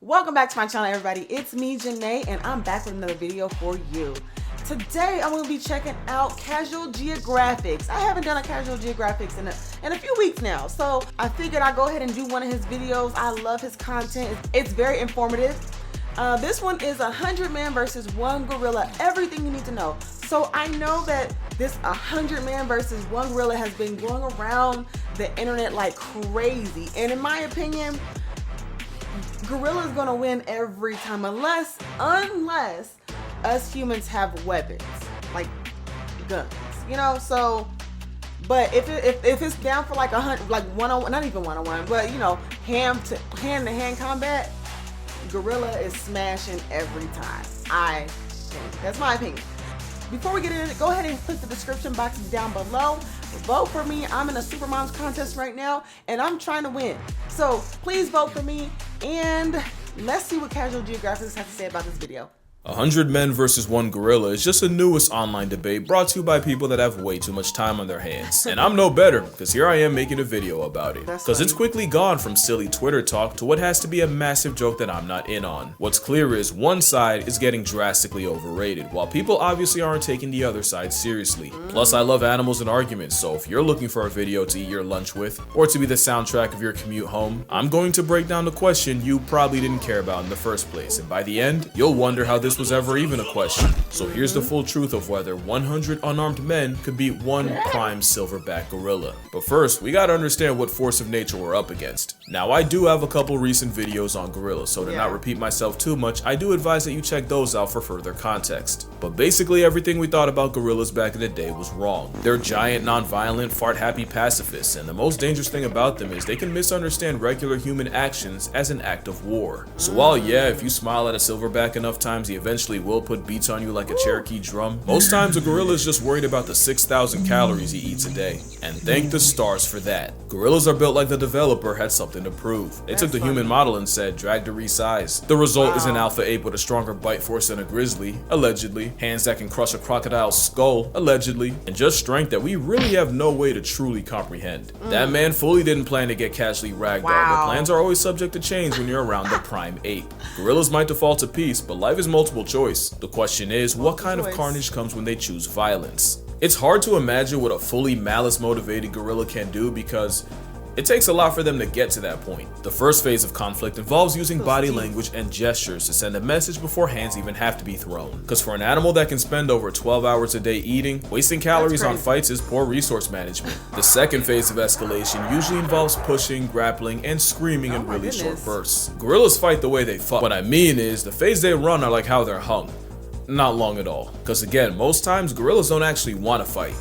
Welcome back to my channel, everybody. It's me, Janae, and I'm back with another video for you. Today, I'm going to be checking out Casual Geographics. I haven't done a Casual Geographics in a few weeks now, so I figured I'd go ahead and do one of his videos. I love his content. It's very informative. This one is 100 man versus 1 gorilla, everything you need to know. So I know that this 100 man versus 1 gorilla has been going around the internet like crazy, and in my opinion, gorilla is gonna win every time unless us humans have weapons like guns, you know. So but if it's down for like 100, like one-on-one, not even one-on-one, but you know, hand-to-hand combat, gorilla is smashing every time. I think that's my opinion. Before we get into it, go ahead and click the description box down below. Vote for me. I'm in a Super Moms contest right now, and I'm trying to win. So please vote for me, and let's see what Casual Geographics has to say about this video. 100 men versus 1 gorilla is just the newest online debate brought to you by people that have way too much time on their hands. And I'm no better, because here I am making a video about it. Because it's quickly gone from silly Twitter talk to what has to be a massive joke that I'm not in on. What's clear is one side is getting drastically overrated, while people obviously aren't taking the other side seriously. Plus, I love animals and arguments, so if you're looking for a video to eat your lunch with, or to be the soundtrack of your commute home, I'm going to break down the question you probably didn't care about in the first place, and by the end, you'll wonder how this was ever even a question. So here's the full truth of whether 100 unarmed men could beat 1 prime silverback gorilla. But first, we gotta understand what force of nature we're up against. Now, I do have a couple recent videos on gorillas, so to not repeat myself too much, I do advise that you check those out for further context. But basically, everything we thought about gorillas back in the day was wrong. They're giant, non-violent, fart-happy pacifists, and the most dangerous thing about them is they can misunderstand regular human actions as an act of war. So while yeah, if you smile at a silverback enough times, he eventually will put beats on you like a Cherokee drum, most times a gorilla is just worried about the 6,000 calories he eats a day. And thank the stars for that. Gorillas are built like the developer had something to prove. They took the human model and said, drag to resize. The result is an alpha ape with a stronger bite force than a grizzly, allegedly, hands that can crush a crocodile's skull, allegedly, and just strength that we really have no way to truly comprehend. That man fully didn't plan to get casually ragdolled, but plans are always subject to change when you're around the prime ape. Gorillas might default to peace, but life is multiple choice. The question is, what kind of carnage comes when they choose violence? It's hard to imagine what a fully malice-motivated gorilla can do because it takes a lot for them to get to that point. The first phase of conflict involves using body language and gestures to send a message before hands even have to be thrown. Because for an animal that can spend over 12 hours a day eating, wasting calories on fights is poor resource management. The second phase of escalation usually involves pushing, grappling, and screaming in really short bursts. Gorillas fight the way they fuck. What I mean is, the phase they run are like how they're hung. Not long at all. Because again, most times gorillas don't actually want to fight.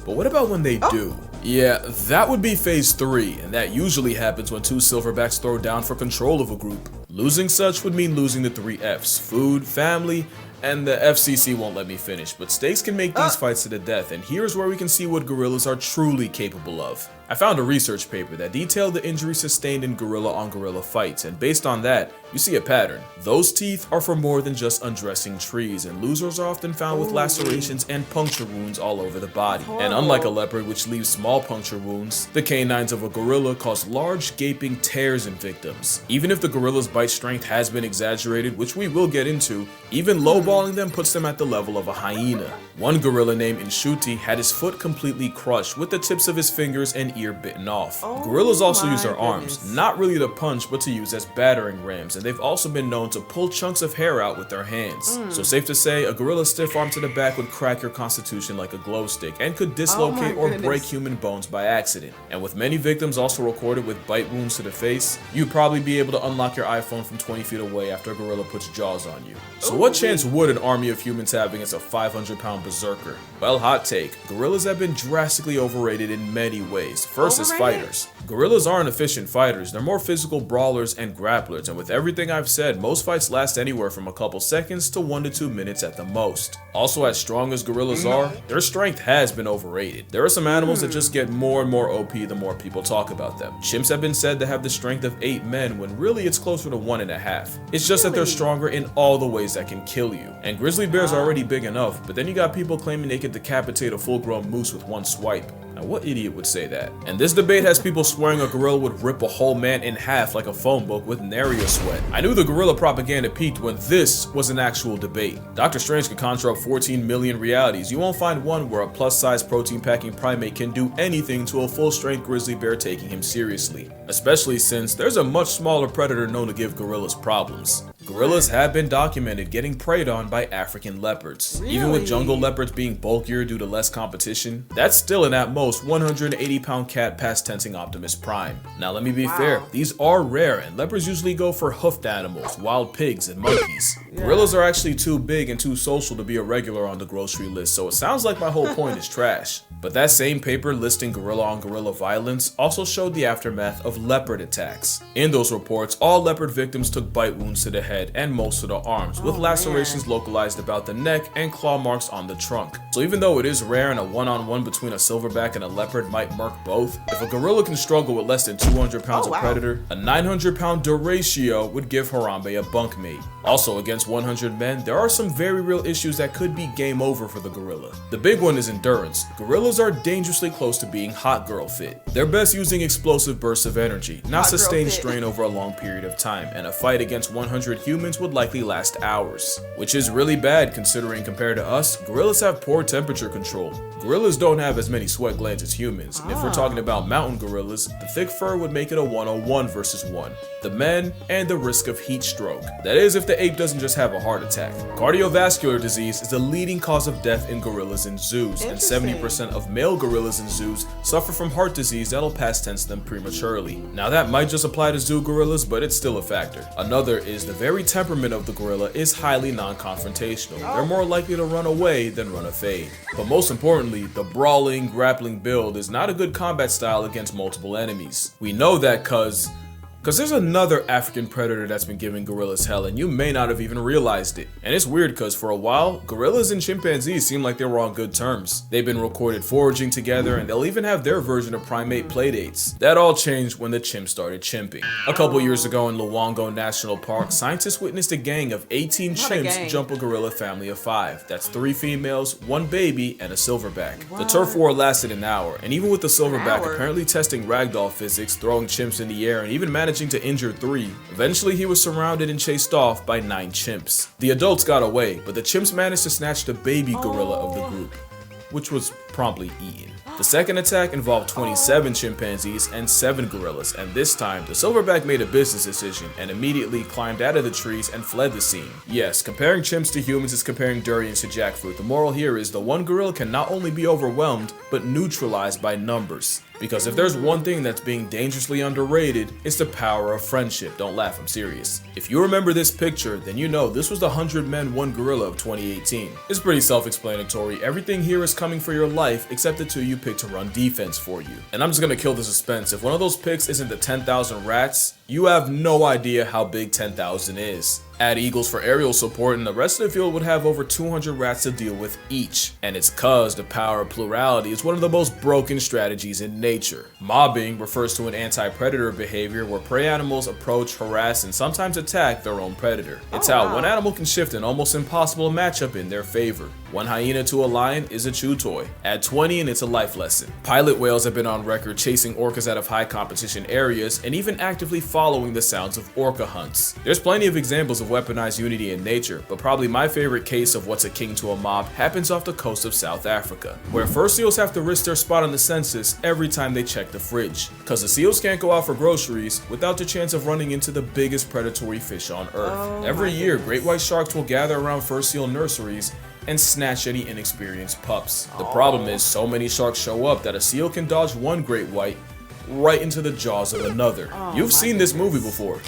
But what about when they do? Yeah, that would be phase 3, and that usually happens when 2 silverbacks throw down for control of a group. Losing such would mean losing the 3 F's: food, family, and the FCC won't let me finish, but stakes can make these fights to the death, and here's where we can see what gorillas are truly capable of. I found a research paper that detailed the injuries sustained in gorilla-on-gorilla fights, and based on that, you see a pattern. Those teeth are for more than just undressing trees, and losers are often found with lacerations and puncture wounds all over the body. And unlike a leopard, which leaves small puncture wounds, the canines of a gorilla cause large gaping tears in victims. Even if the gorilla's bite strength has been exaggerated, which we will get into, even lowballing them puts them at the level of a hyena. One gorilla named Inshuti had his foot completely crushed with the tips of his fingers and ear bitten off. Gorillas also use their arms, not really to punch, but to use as battering rams, and they've also been known to pull chunks of hair out with their hands. So safe to say, a gorilla's stiff arm to the back would crack your constitution like a glow stick and could dislocate or break human bones by accident. And with many victims also recorded with bite wounds to the face, you'd probably be able to unlock your iPhone from 20 feet away after a gorilla puts jaws on you. So what chance would an army of humans have against a 500-pound berserker? Well, hot take, gorillas have been drastically overrated in many ways. First is fighters. Gorillas aren't efficient fighters, they're more physical brawlers and grapplers, and with everything I've said, most fights last anywhere from a couple seconds to 1 to 2 minutes at the most. Also, as strong as gorillas are, their strength has been overrated. There are some animals that just get more and more OP the more people talk about them. Chimps have been said to have the strength of 8 men when really it's closer to 1.5. It's just that they're stronger in all the ways that can kill you. And grizzly bears are already big enough, but then you got people claiming they can decapitate a full-grown moose with 1 swipe. Now, what idiot would say that? And this debate has people swearing a gorilla would rip a whole man in half like a phone book with nary a sweat. I knew the gorilla propaganda peaked when this was an actual debate. Dr. Strange could conjure up 14 million realities. You won't find one where a plus-size protein-packing primate can do anything to a full-strength grizzly bear taking him seriously. Especially since there's a much smaller predator known to give gorillas problems. Gorillas have been documented getting preyed on by African leopards. Really? Even with jungle leopards being bulkier due to less competition, that's still an at most 180-pound cat past tensing Optimus Prime. Now let me be fair, these are rare and leopards usually go for hoofed animals, wild pigs, and monkeys. Gorillas are actually too big and too social to be a regular on the grocery list, so it sounds like my whole point is trash. But that same paper listing gorilla on gorilla violence also showed the aftermath of leopard attacks. In those reports, all leopard victims took bite wounds to the head and most of the arms, with lacerations localized about the neck and claw marks on the trunk. So even though it is rare and a one-on-one between a silverback and a leopard might murk both, if a gorilla can struggle with less than 200 pounds of predator, a 900-pound duratio would give Harambe a bunkmate. Also, against 100 men, there are some very real issues that could be game over for the gorilla. The big one is endurance. Gorillas are dangerously close to being hot girl fit. They're best using explosive bursts of energy, not sustained strain over a long period of time, and a fight against 100 humans would likely last hours. Which is really bad considering compared to us, gorillas have poor temperature control. Gorillas don't have as many sweat glands as humans, and if we're talking about mountain gorillas, the thick fur would make it a 101 versus 1. The men, and the risk of heat stroke. That is if the ape doesn't just have a heart attack. Cardiovascular disease is the leading cause of death in gorillas in zoos, and 70% of male gorillas in zoos suffer from heart disease that'll past tense them prematurely. Now that might just apply to zoo gorillas, but it's still a factor. Another is the very temperament of the gorilla is highly non-confrontational. They're more likely to run away than run a fade. But most importantly, the brawling, grappling build is not a good combat style against multiple enemies. We know that cause there's another African predator that's been giving gorillas hell and you may not have even realized it. And it's weird because for a while, gorillas and chimpanzees seem like they were on good terms. They've been recorded foraging together and they'll even have their version of primate playdates. That all changed when the chimps started chimping. A couple years ago in Luongo National Park, scientists witnessed a gang of 18 chimps jump a gorilla family of 5. That's 3 females, 1 baby, and a silverback. The turf war lasted an hour, and even with the silverback apparently testing ragdoll physics, throwing chimps in the air, and even managing to injure 3. Eventually he was surrounded and chased off by 9 chimps. The adults got away, but the chimps managed to snatch the baby gorilla of the group, which was promptly eaten. The second attack involved 27 chimpanzees and 7 gorillas, and this time the silverback made a business decision and immediately climbed out of the trees and fled the scene. Yes, comparing chimps to humans is comparing durians to jackfruit. The moral here is the one gorilla can not only be overwhelmed, but neutralized by numbers. Because if there's one thing that's being dangerously underrated, it's the power of friendship. Don't laugh, I'm serious. If you remember this picture, then you know this was the 100 Men 1 Gorilla of 2018. It's pretty self-explanatory. Everything here is coming for your life except the 2 you picked to run defense for you. And I'm just gonna kill the suspense. If one of those picks isn't the 10,000 rats, you have no idea how big 10,000 is. Add eagles for aerial support and the rest of the field would have over 200 rats to deal with each. And it's cause the power of plurality is one of the most broken strategies in nature. Mobbing refers to an anti-predator behavior where prey animals approach, harass, and sometimes attack their own predator. It's how one animal can shift an almost impossible matchup in their favor. 1 hyena to a lion is a chew toy. Add 20 and it's a life lesson. Pilot whales have been on record chasing orcas out of high competition areas and even actively following the sounds of orca hunts. There's plenty of examples of weaponized unity in nature, but probably my favorite case of what's akin to a mob happens off the coast of South Africa, where fur seals have to risk their spot on the census every time they check the fridge. Cause the seals can't go out for groceries without the chance of running into the biggest predatory fish on earth. Every year, great white sharks will gather around fur seal nurseries and snatch any inexperienced pups. The problem is so many sharks show up that a seal can dodge one great white right into the jaws of another. You've seen this movie before,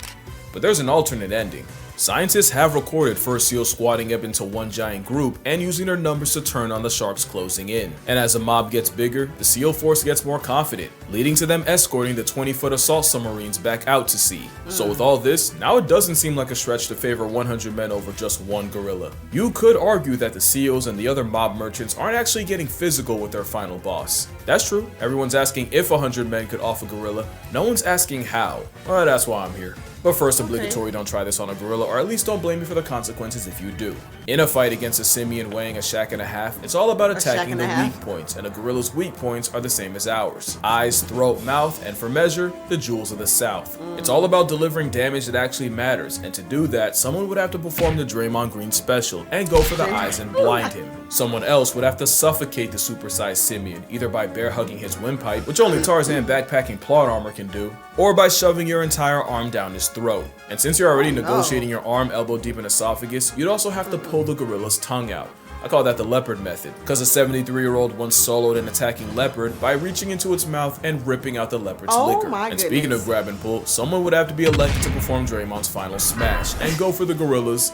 but there's an alternate ending. Scientists have recorded fur seals squatting up into one giant group and using their numbers to turn on the sharks closing in. And as the mob gets bigger, the seal force gets more confident, leading to them escorting the 20-foot assault submarines back out to sea. So with all this, now it doesn't seem like a stretch to favor 100 men over just 1 gorilla. You could argue that the seals and the other mob merchants aren't actually getting physical with their final boss. That's true, everyone's asking if 100 men could off a gorilla, no one's asking how. Well, that's why I'm here. But first, obligatory, don't try this on a gorilla, or at least don't blame me for the consequences if you do. In a fight against a simian weighing a shack and a half, it's all about attacking the weak points, and a gorilla's weak points are the same as ours. Eyes, throat, mouth, and for measure, the jewels of the South. It's all about delivering damage that actually matters, and to do that, someone would have to perform the Draymond Green special and go for the eyes and blind him. Someone else would have to suffocate the supersized simian, either by bear hugging his windpipe, which only Tarzan backpacking plot armor can do, or by shoving your entire arm down his throat. And since you're already negotiating your arm elbow deep in esophagus, you'd also have to pull the gorilla's tongue out. I call that the leopard method, because a 73-year-old once soloed an attacking leopard by reaching into its mouth and ripping out the leopard's liquor. And speaking of grab and pull, someone would have to be elected to perform Draymond's final smash and go for the gorilla's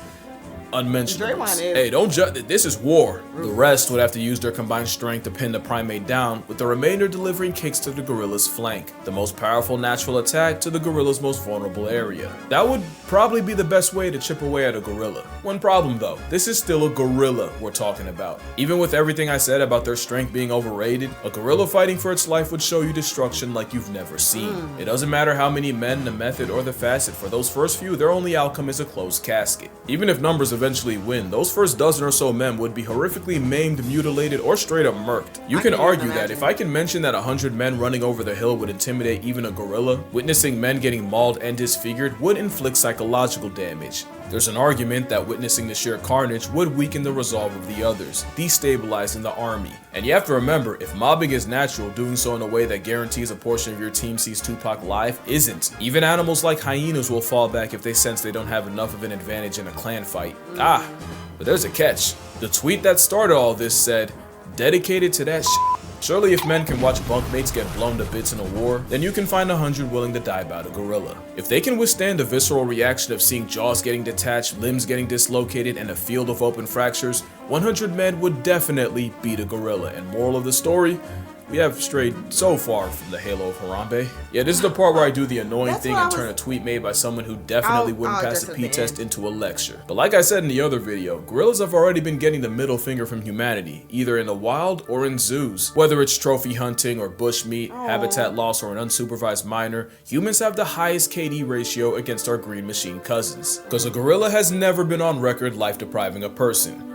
unmentionables. Hey, don't judge. This is war. The rest would have to use their combined strength to pin the primate down, with the remainder delivering kicks to the gorilla's flank, the most powerful natural attack to the gorilla's most vulnerable area. That would probably be the best way to chip away at a gorilla. One problem though, this is still a gorilla we're talking about. Even with everything I said about their strength being overrated, a gorilla fighting for its life would show you destruction like you've never seen. It doesn't matter how many men, the method, or the facet, for those first few, their only outcome is a closed casket. Even if numbers eventually win, those first dozen or so men would be horrifically maimed, mutilated, or straight up murked. You can argue that if I can mention that 100 men running over the hill would intimidate even a gorilla, witnessing men getting mauled and disfigured would inflict psychological damage. There's an argument that witnessing the sheer carnage would weaken the resolve of the others, destabilizing the army. And you have to remember, if mobbing is natural, doing so in a way that guarantees a portion of your team sees Tupac live isn't. Even animals like hyenas will fall back if they sense they don't have enough of an advantage in a clan fight. But there's a catch. The tweet that started all this said, "Dedicated to that shit. Surely if men can watch bunkmates get blown to bits in a war, then you can find 100 willing to die by the gorilla. If they can withstand the visceral reaction of seeing jaws getting detached, limbs getting dislocated, and a field of open fractures, 100 men would definitely beat a gorilla." And moral of the story, we have strayed so far from the halo of Harambe. Yeah, this is the part where I do the annoying thing and turn a tweet made by someone who definitely wouldn't pass the P-test into a lecture. But like I said in the other video, gorillas have already been getting the middle finger from humanity, either in the wild or in zoos. Whether it's trophy hunting or bushmeat, habitat loss, or an unsupervised minor, humans have the highest KD ratio against our green machine cousins. Because a gorilla has never been on record life depriving a person.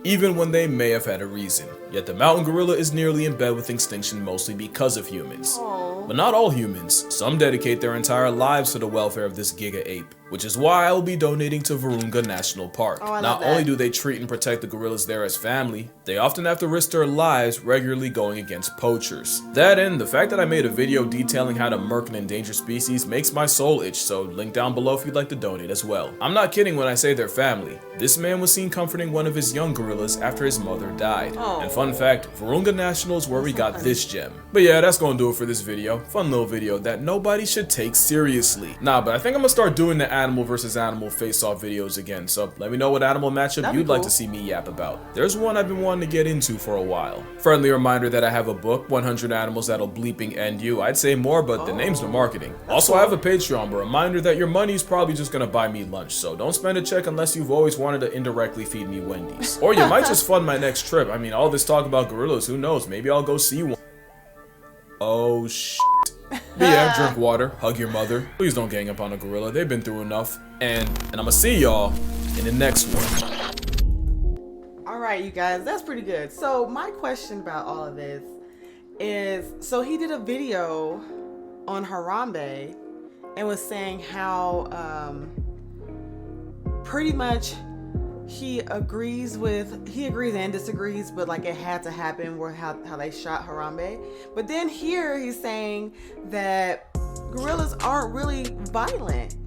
Even when they may have had a reason. Yet the mountain gorilla is nearly in bed with extinction mostly because of humans. But not all humans. Some dedicate their entire lives to the welfare of this giga ape, which is why I will be donating to Virunga National Park. Not only do they treat and protect the gorillas there as family, they often have to risk their lives regularly going against poachers. That and the fact that I made a video detailing how to murk an endangered species makes my soul itch, so link down below if you'd like to donate as well. I'm not kidding when I say they're family. This man was seen comforting one of his young gorillas after his mother died. And fun fact, Virunga National is where we got this gem. But yeah, that's gonna do it for this video. Fun little video that nobody should take seriously. But I think I'm gonna start doing the animal versus animal face-off videos again, so let me know what animal matchup you'd like to see me yap about. There's one I've been wanting to get into for a while. Friendly reminder that I have a book, 100 Animals That'll Bleeping End You. I'd say more, but the name's the marketing. Also, I have a Patreon, but reminder that your money's probably just gonna buy me lunch, so don't spend a check unless you've always wanted to indirectly feed me Wendy's. Or you might just fund my next trip. I mean, all this talk about gorillas, who knows, maybe I'll go see one. Oh shit. But yeah, drink water, hug your mother. Please don't gang up on a gorilla, they've been through enough. And I'ma see y'all in the next one. Alright, you guys, that's pretty good. So my question about all of this is, so he did a video on Harambe and was saying how pretty much he agrees and disagrees, but like it had to happen where how they shot Harambe. But then here he's saying that gorillas aren't really violent.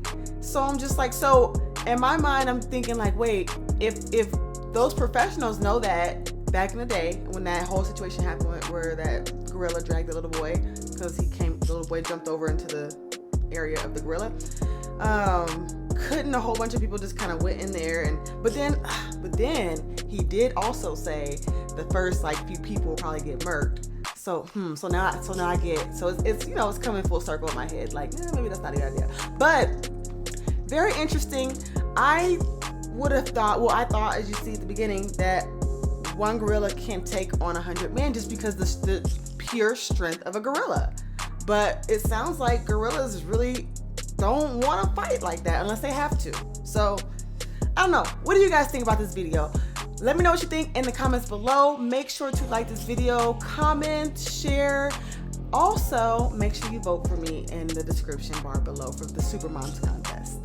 So I'm just like, so in my mind I'm thinking like, wait, if those professionals know that back in the day when that whole situation happened where that gorilla dragged the little boy because the little boy jumped over into the area of the gorilla, couldn't a whole bunch of people just kind of went in there but then he did also say the first like few people will probably get murked. So now I get, so it's you know, it's coming full circle in my head, like maybe that's not a good idea, but very interesting. I would have thought, well, I thought, as you see at the beginning, that one gorilla can take on 100 men just because the pure strength of a gorilla. But it sounds like gorillas really don't want to fight like that unless they have to. So I don't know. What do you guys think about this video? Let me know what you think in the comments below. Make sure to like this video, comment, share. Also, make sure you vote for me in the description bar below for the Super Moms contest.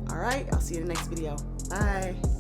All right, I'll see you in the next video. Bye.